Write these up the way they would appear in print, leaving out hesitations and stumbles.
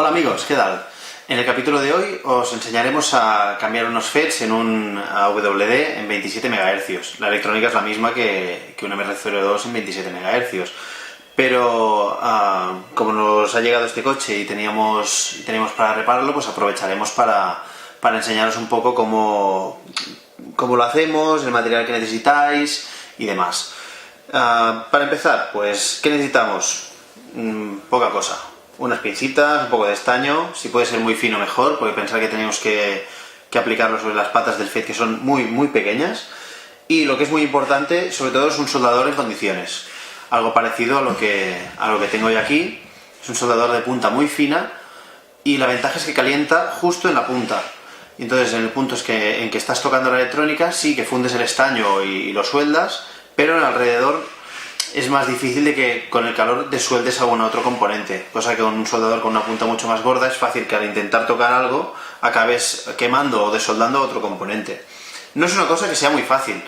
Hola amigos, ¿qué tal? En el capítulo de hoy os enseñaremos a cambiar unos FETs en un AWD en 27 MHz. La electrónica es la misma que un MR02 en 27 MHz. Pero como nos ha llegado este coche y teníamos para repararlo, pues aprovecharemos para enseñaros un poco cómo lo hacemos, el material que necesitáis y demás. Para empezar, pues, ¿qué necesitamos? Poca cosa. Unas pincitas, un poco de estaño, si puede ser muy fino mejor, porque pensar que tenemos que aplicarlo sobre las patas del FET, que son muy pequeñas. Y lo que es muy importante, sobre todo, es un soldador en condiciones. Algo parecido a lo que tengo yo aquí. Es un soldador de punta muy fina y la ventaja es que calienta justo en la punta. Y entonces en el punto en que estás tocando la electrónica, sí que fundes el estaño y lo sueldas, pero en alrededor es más difícil de que con el calor desueldes algún otro componente, cosa que con un soldador con una punta mucho más gorda es fácil que al intentar tocar algo acabes quemando o desoldando otro componente. No es una cosa que sea muy fácil,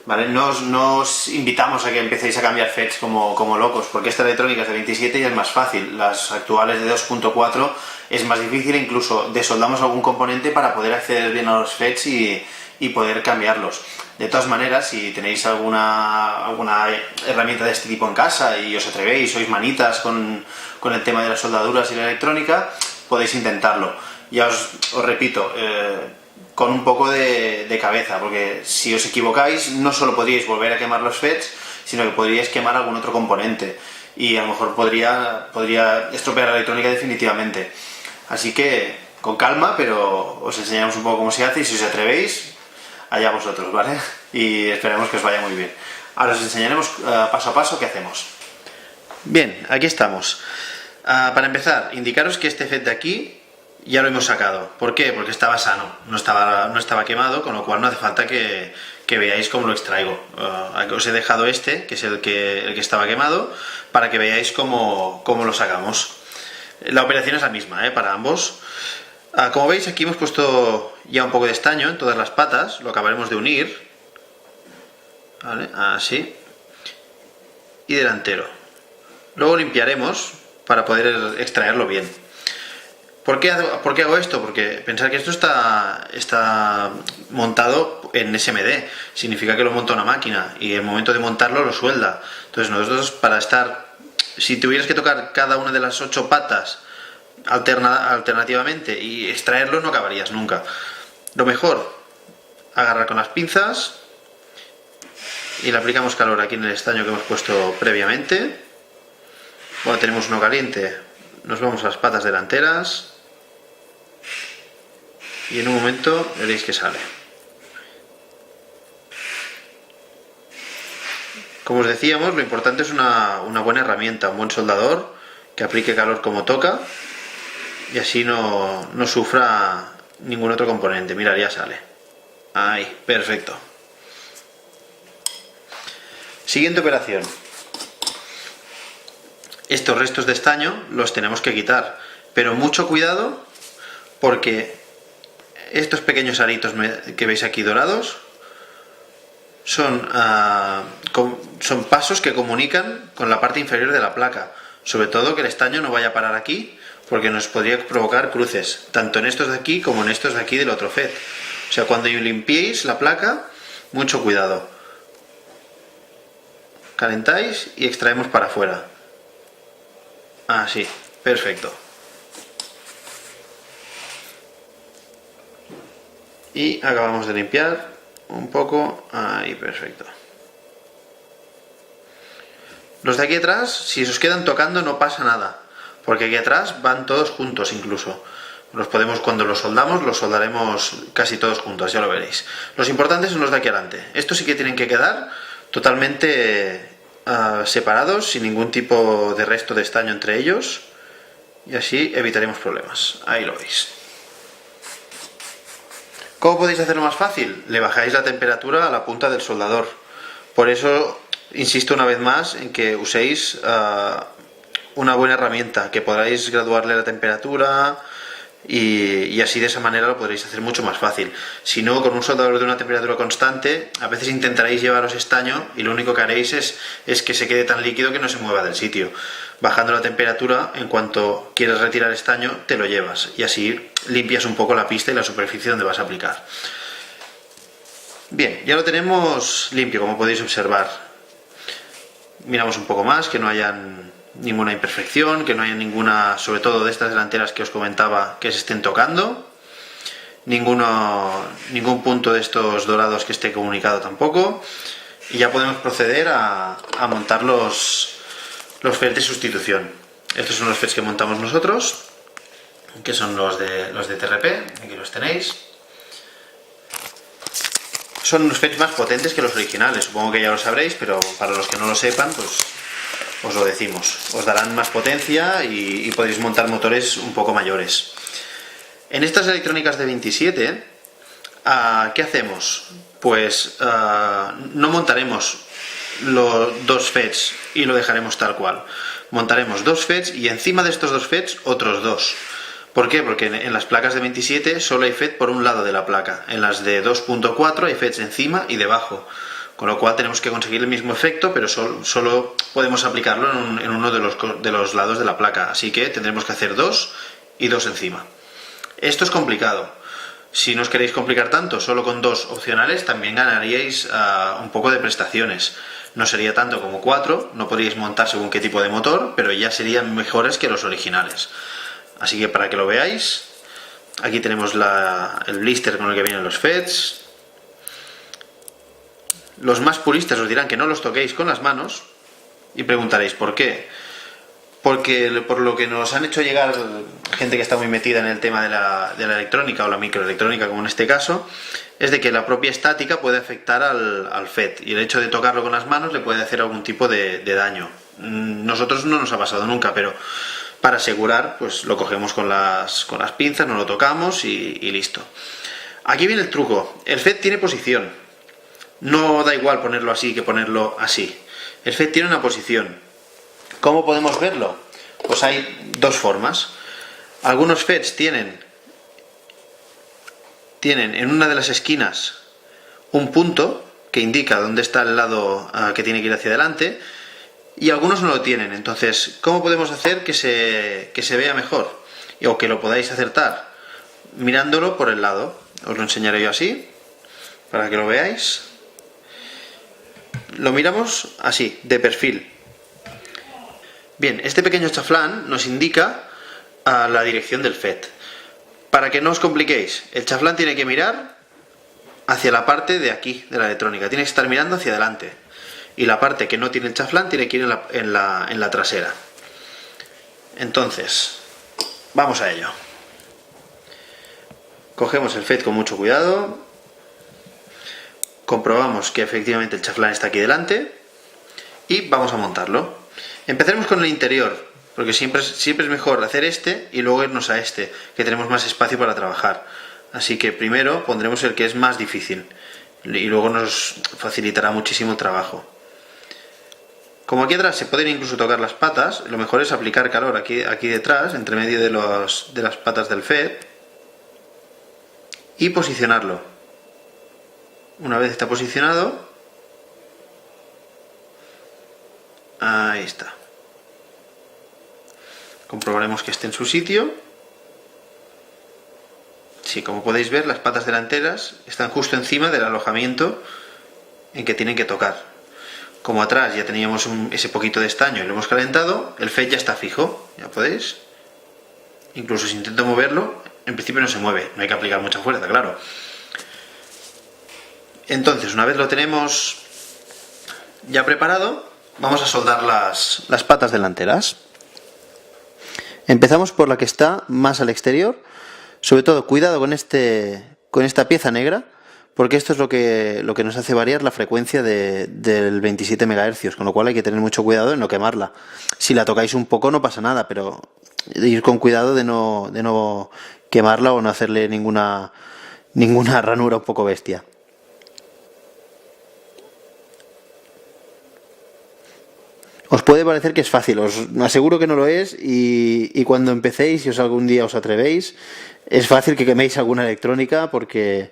¿vale? No os invitamos a que empecéis a cambiar FETs como locos, porque esta electrónica es de 27 y es más fácil. Las actuales de 2.4 es más difícil, e incluso desoldamos algún componente para poder acceder bien a los FETs y poder cambiarlos. De todas maneras, si tenéis alguna herramienta de este tipo en casa y os atrevéis, sois manitas con el tema de las soldaduras y la electrónica, podéis intentarlo. Ya os repito, con un poco de cabeza, porque si os equivocáis no solo podríais volver a quemar los FETs, sino que podríais quemar algún otro componente y a lo mejor podría estropear la electrónica definitivamente. Así que con calma, pero os enseñamos un poco cómo se hace y si os atrevéis, allá vosotros, ¿vale? Y esperemos que os vaya muy bien. Ahora os enseñaremos paso a paso qué hacemos. Bien, aquí estamos. Para empezar, indicaros que este FET de aquí ya lo hemos sacado. ¿Por qué? Porque estaba sano, no estaba quemado, con lo cual no hace falta que veáis cómo lo extraigo. Os he dejado este, que es el que estaba quemado, para que veáis cómo lo sacamos. La operación es la misma, para ambos. Como veis, aquí hemos puesto ya un poco de estaño en todas las patas, lo acabaremos de unir, ¿vale? Así, y delantero. Luego limpiaremos para poder extraerlo bien. ¿Por qué hago esto? Porque pensar que esto está montado en SMD, significa que lo monta una máquina y en el momento de montarlo lo suelda. Entonces nosotros, si tuvieras que tocar cada una de las 8 patas alternativamente y extraerlo, no acabarías nunca. Lo mejor, agarrar con las pinzas y le aplicamos calor aquí en el estaño que hemos puesto previamente. Cuando tenemos uno caliente, nos vamos a las patas delanteras y en un momento veréis que sale. Como os decíamos, lo importante es una buena herramienta, un buen soldador que aplique calor como toca y así no sufra ningún otro componente. Mirad, ya sale. Ahí, perfecto. Siguiente operación. Estos restos de estaño los tenemos que quitar, pero mucho cuidado porque estos pequeños aritos que veis aquí dorados son pasos que comunican con la parte inferior de la placa. Sobre todo que el estaño no vaya a parar aquí, porque nos podría provocar cruces, tanto en estos de aquí como en estos de aquí del otro FET. O sea, cuando limpiéis la placa, mucho cuidado. Calentáis y extraemos para afuera. Así, perfecto. Y acabamos de limpiar un poco. Ahí, perfecto. Los de aquí atrás, si os quedan tocando no pasa nada, porque aquí atrás van todos juntos incluso. Cuando los soldamos, los soldaremos casi todos juntos, ya lo veréis. Los importantes son los de aquí adelante. Estos sí que tienen que quedar totalmente separados, sin ningún tipo de resto de estaño entre ellos, y así evitaremos problemas. Ahí lo veis. ¿Cómo podéis hacerlo más fácil? Le bajáis la temperatura a la punta del soldador. Por eso insisto una vez más en que uséis una buena herramienta, que podáis graduarle la temperatura, y así de esa manera lo podréis hacer mucho más fácil. Si no, con un soldador de una temperatura constante, a veces intentaréis llevaros estaño y lo único que haréis es que se quede tan líquido que no se mueva del sitio. Bajando la temperatura, en cuanto quieres retirar estaño, te lo llevas y así limpias un poco la pista y la superficie donde vas a aplicar. Bien, ya lo tenemos limpio, como podéis observar. Miramos un poco más, que no haya ninguna imperfección, que no haya ninguna, sobre todo de estas delanteras que os comentaba, que se estén tocando. Ningún punto de estos dorados que esté comunicado tampoco. Y ya podemos proceder a montar los FET de sustitución. Estos son los FET que montamos nosotros, que son los de TRP, aquí los tenéis. Son unos FET más potentes que los originales, supongo que ya lo sabréis, pero para los que no lo sepan, pues os lo decimos. Os darán más potencia y podréis montar motores un poco mayores. En estas electrónicas de 27, ¿qué hacemos? Pues no montaremos los dos FETs y lo dejaremos tal cual. Montaremos dos FETs y encima de estos dos FETs otros dos. ¿Por qué? Porque en las placas de 27 solo hay FET por un lado de la placa. En las de 2.4 hay FETs encima y debajo. Con lo cual tenemos que conseguir el mismo efecto, pero solo podemos aplicarlo en uno de los lados de la placa. Así que tendremos que hacer dos y dos encima. Esto es complicado. Si no os queréis complicar tanto, solo con dos opcionales también ganaríais un poco de prestaciones. No sería tanto como 4, no podríais montar según qué tipo de motor, pero ya serían mejores que los originales. Así que para que lo veáis, aquí tenemos el blister con el que vienen los FETs. Los más puristas os dirán que no los toquéis con las manos y preguntaréis ¿por qué? Porque por lo que nos han hecho llegar gente que está muy metida en el tema de la electrónica o la microelectrónica, como en este caso, es de que la propia estática puede afectar al FET y el hecho de tocarlo con las manos le puede hacer algún tipo de daño. Nosotros no nos ha pasado nunca, pero para asegurar, pues lo cogemos con las pinzas, no lo tocamos y listo. Aquí viene el truco. El FET tiene posición. No da igual ponerlo así que ponerlo así. El FET tiene una posición. ¿Cómo podemos verlo? Pues hay dos formas. Algunos FETs tienen en una de las esquinas un punto que indica dónde está el lado que tiene que ir hacia adelante, y algunos no lo tienen. Entonces, ¿cómo podemos hacer que se vea mejor o que lo podáis acertar? Mirándolo por el lado. Os lo enseñaré yo así para que lo veáis. Lo miramos así, de perfil. Bien, este pequeño chaflán nos indica la dirección del FET. Para que no os compliquéis, el chaflán tiene que mirar hacia la parte de aquí, de la electrónica. Tiene que estar mirando hacia adelante. Y la parte que no tiene el chaflán tiene que ir en la trasera. Entonces, vamos a ello. Cogemos el FET con mucho cuidado. Comprobamos que efectivamente el chaflán está aquí delante. Y vamos a montarlo. Empezaremos con el interior, porque siempre es mejor hacer este y luego irnos a este, que tenemos más espacio para trabajar. Así que primero pondremos el que es más difícil y luego nos facilitará muchísimo el trabajo. Como aquí atrás se pueden incluso tocar las patas, lo mejor es aplicar calor aquí detrás, entre medio de las patas del FET, y posicionarlo. Una vez está posicionado, ahí está. Comprobaremos que esté en su sitio. Sí, como podéis ver, las patas delanteras están justo encima del alojamiento en que tienen que tocar. Como atrás ya teníamos ese poquito de estaño y lo hemos calentado, el FET ya está fijo, ya podéis. Incluso si intento moverlo, en principio no se mueve, no hay que aplicar mucha fuerza, claro. Entonces, una vez lo tenemos ya preparado, vamos a soldar las patas delanteras. Empezamos por la que está más al exterior. Sobre todo, cuidado con esta pieza negra, porque esto es lo que nos hace variar la frecuencia del 27 MHz, con lo cual hay que tener mucho cuidado en no quemarla. Si la tocáis un poco no pasa nada, pero ir con cuidado de no quemarla o no hacerle ninguna ranura un poco bestia. Os puede parecer que es fácil, os aseguro que no lo es, y cuando empecéis, si algún día os atrevéis, es fácil que queméis alguna electrónica porque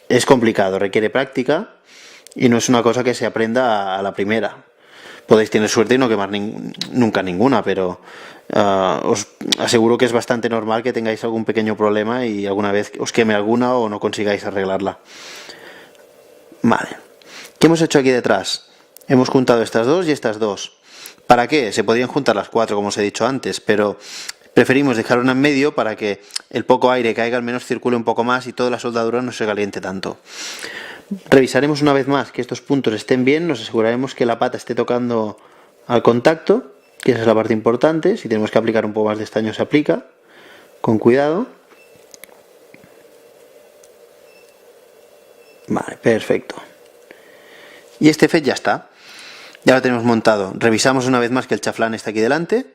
es complicado, requiere práctica y no es una cosa que se aprenda a la primera. Podéis tener suerte y no quemar nunca ninguna, pero os aseguro que es bastante normal que tengáis algún pequeño problema y alguna vez os queme alguna o no consigáis arreglarla. Vale. ¿Qué hemos hecho aquí detrás? Hemos juntado estas dos y estas dos. ¿Para qué? Se podrían juntar las cuatro, como os he dicho antes, pero preferimos dejar una en medio para que el poco aire que haya al menos circule un poco más y toda la soldadura no se caliente tanto. Revisaremos una vez más que estos puntos estén bien, nos aseguraremos que la pata esté tocando al contacto, que esa es la parte importante. Si tenemos que aplicar un poco más de estaño se aplica, con cuidado. Vale, perfecto. Y este FET ya está. Ya lo tenemos montado. Revisamos una vez más que el chaflán está aquí delante,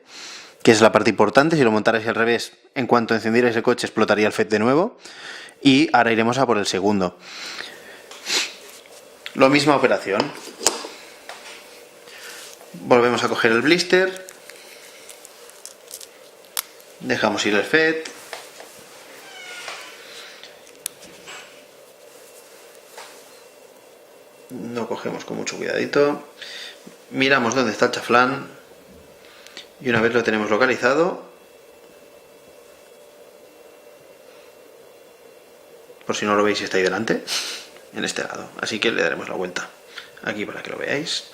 que es la parte importante. Si lo montarais al revés, en cuanto encendierais el coche explotaría el FET de nuevo. Y ahora iremos a por el segundo. Lo misma operación. Volvemos a coger el blister. Dejamos ir el FET. Lo cogemos con mucho cuidadito. Miramos dónde está el chaflán. Y una vez lo tenemos localizado, por si no lo veis está ahí delante, en este lado, así que le daremos la vuelta aquí para que lo veáis.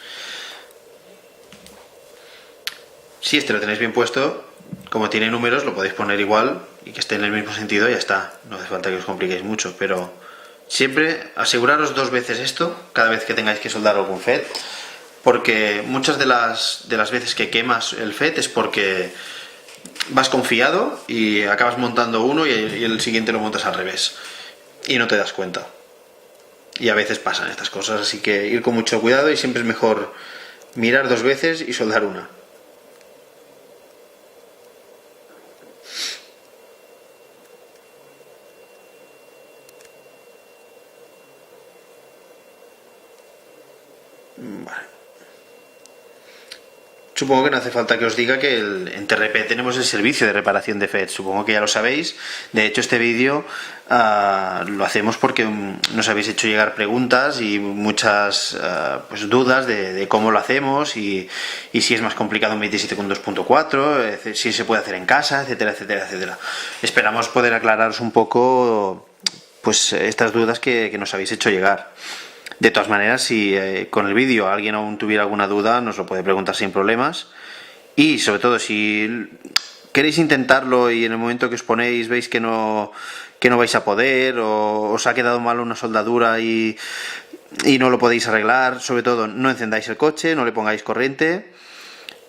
Si este lo tenéis bien puesto, como tiene números lo podéis poner igual y que esté en el mismo sentido y ya está, no hace falta que os compliquéis mucho, pero siempre aseguraros 2 veces esto cada vez que tengáis que soldar algún FET, porque muchas de las veces que quemas el FET es porque vas confiado y acabas montando uno y el siguiente lo montas al revés y no te das cuenta. Y a veces pasan estas cosas, así que ir con mucho cuidado y siempre es mejor mirar 2 veces y soldar una. Vale. Supongo que no hace falta que os diga que en TRP tenemos el servicio de reparación de FET. Supongo que ya lo sabéis. De hecho, este vídeo lo hacemos porque nos habéis hecho llegar preguntas y muchas pues dudas de cómo lo hacemos y si es más complicado en 27.2.4, si se puede hacer en casa, etcétera, etcétera, etcétera. Esperamos poder aclararos un poco pues estas dudas que nos habéis hecho llegar. De todas maneras, si con el vídeo alguien aún tuviera alguna duda, nos lo puede preguntar sin problemas. Y sobre todo, si queréis intentarlo y en el momento que os ponéis veis que no vais a poder, o os ha quedado mal una soldadura y no lo podéis arreglar, sobre todo no encendáis el coche, no le pongáis corriente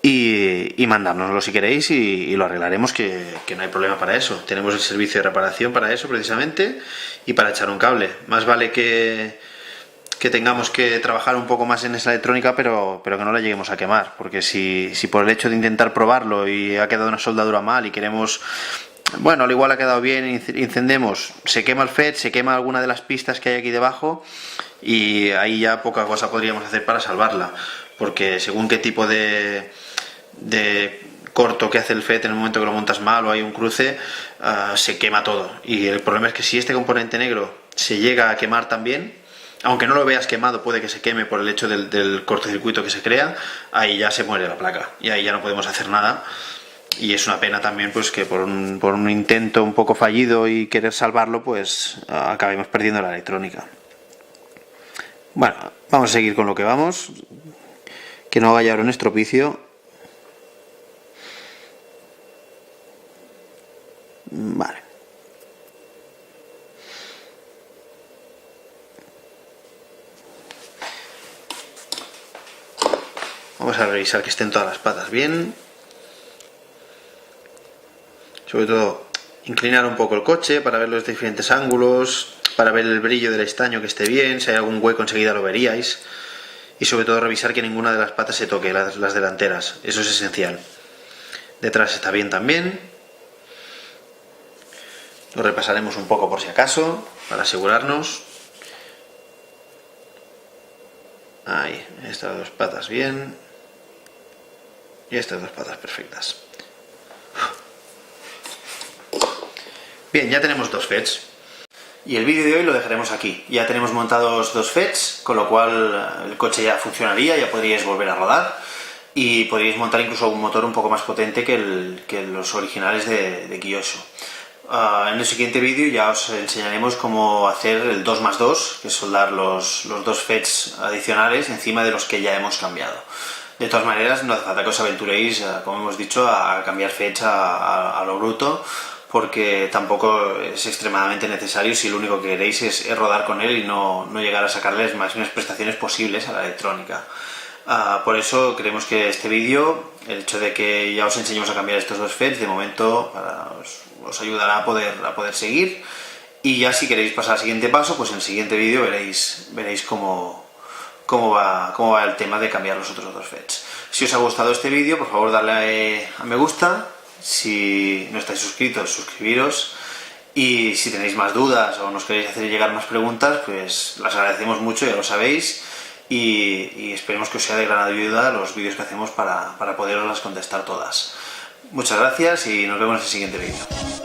y mandárnoslo si queréis y lo arreglaremos, que no hay problema para eso. Tenemos el servicio de reparación para eso precisamente y para echar un cable. Más vale que tengamos que trabajar un poco más en esa electrónica, pero que no la lleguemos a quemar, porque si por el hecho de intentar probarlo y ha quedado una soldadura mal y queremos, bueno, al igual ha quedado bien, encendemos, se quema el FET, se quema alguna de las pistas que hay aquí debajo y ahí ya poca cosa podríamos hacer para salvarla, porque según qué tipo de corto que hace el FET en el momento que lo montas mal o hay un cruce, se quema todo. Y el problema es que si este componente negro se llega a quemar también, aunque no lo veas quemado, puede que se queme por el hecho del cortocircuito que se crea, ahí ya se muere la placa y ahí ya no podemos hacer nada. Y es una pena también pues que por un intento un poco fallido y querer salvarlo, pues acabemos perdiendo la electrónica. Bueno, vamos a seguir con lo que vamos, que no haya ahora un estropicio. Vale. Vamos a revisar que estén todas las patas bien. Sobre todo, inclinar un poco el coche para ver los diferentes ángulos, para ver el brillo del estaño que esté bien, si hay algún hueco enseguida lo veríais. Y sobre todo revisar que ninguna de las patas se toque, las delanteras, eso es esencial. Detrás está bien también. Lo repasaremos un poco por si acaso, para asegurarnos. Ahí, estas 2 patas bien. y estas dos patas perfectas. Bien, ya tenemos dos FETs. Y el vídeo de hoy lo dejaremos aquí. Ya tenemos montados dos FETs, con lo cual el coche ya funcionaría, ya podríais volver a rodar y podríais montar incluso un motor un poco más potente que los originales de Kyosho. En el siguiente vídeo ya os enseñaremos cómo hacer el 2+2, que es soldar los dos FETs adicionales encima de los que ya hemos cambiado. De todas maneras, no hace falta que os aventuréis, como hemos dicho, a cambiar FETs a lo bruto, porque tampoco es extremadamente necesario si lo único que queréis es rodar con él y no llegar a sacarle las máximas prestaciones posibles a la electrónica. Por eso creemos que este vídeo, el hecho de que ya os enseñemos a cambiar estos dos FETs, de momento os ayudará a poder seguir, y ya si queréis pasar al siguiente paso, pues en el siguiente vídeo veréis cómo va el tema de cambiar los otros dos FETs. Si os ha gustado este vídeo, por favor darle a me gusta. Si no estáis suscritos, suscribiros, y si tenéis más dudas o nos queréis hacer llegar más preguntas, pues las agradecemos mucho, ya lo sabéis, y esperemos que os sea de gran ayuda los vídeos que hacemos para poderoslas contestar todas. Muchas gracias y nos vemos en el siguiente vídeo.